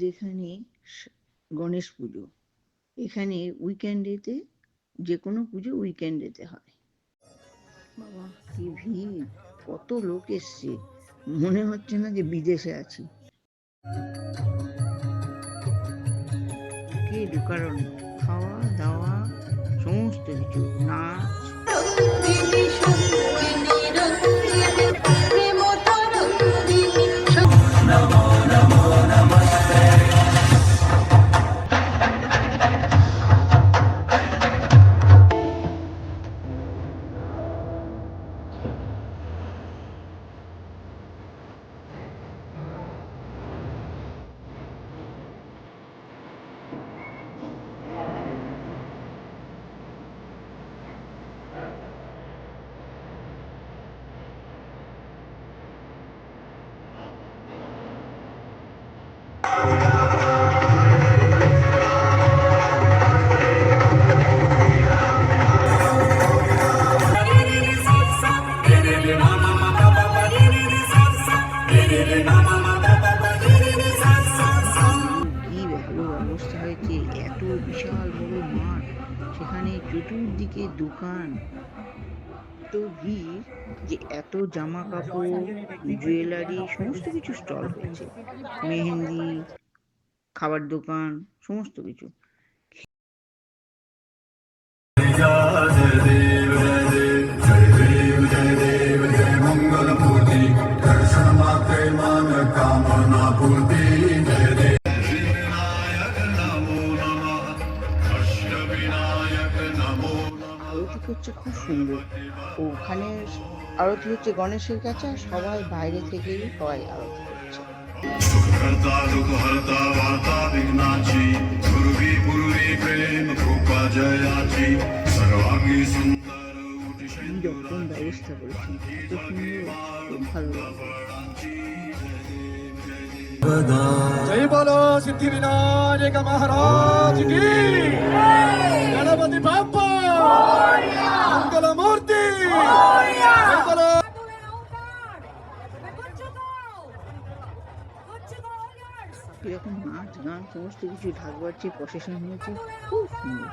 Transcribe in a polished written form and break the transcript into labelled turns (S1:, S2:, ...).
S1: এখানে গণেশ পুজো, এখানে উইকেন্ডেতে যে কোনো পুজো উইকেন্ডেতে হয়। বাবা কি ভিড়, কত লোক এসছে, মনে হচ্ছে না যে বিদেশে আছি। কি কারণ খাওয়া দাওয়া সমস্ত কিছু, নাচ। অবস্থা হয়েছে, এত বিশাল বড় মাঠ, সেখানে চতুর্দিকে দোকান, এত ভিড় যে এত জামা কাপড়, জুয়েলারি সমস্ত কিছু স্টল হয়েছে, মেহেন্দি, খাবার দোকান সমস্ত কিছু। আরতি হচ্ছে খুব সুন্দর, ওখানে আরতি হচ্ছে গণেশের কাছে, আর সবাই বাইরে থেকেই সবাই আরতি করছে। যখন ব্যবস্থা করেছেন এত সুন্দর, খুব ভালো লাগে।
S2: जय बोलो सिद्धि विनायक महाराज की, गणपति बाप्पा मंगल मूर्ति।
S1: এরকম নাচ গান সমস্ত কিছু ঢাক বাজছে, প্রসেশন হয়েছে, খুব সুন্দর।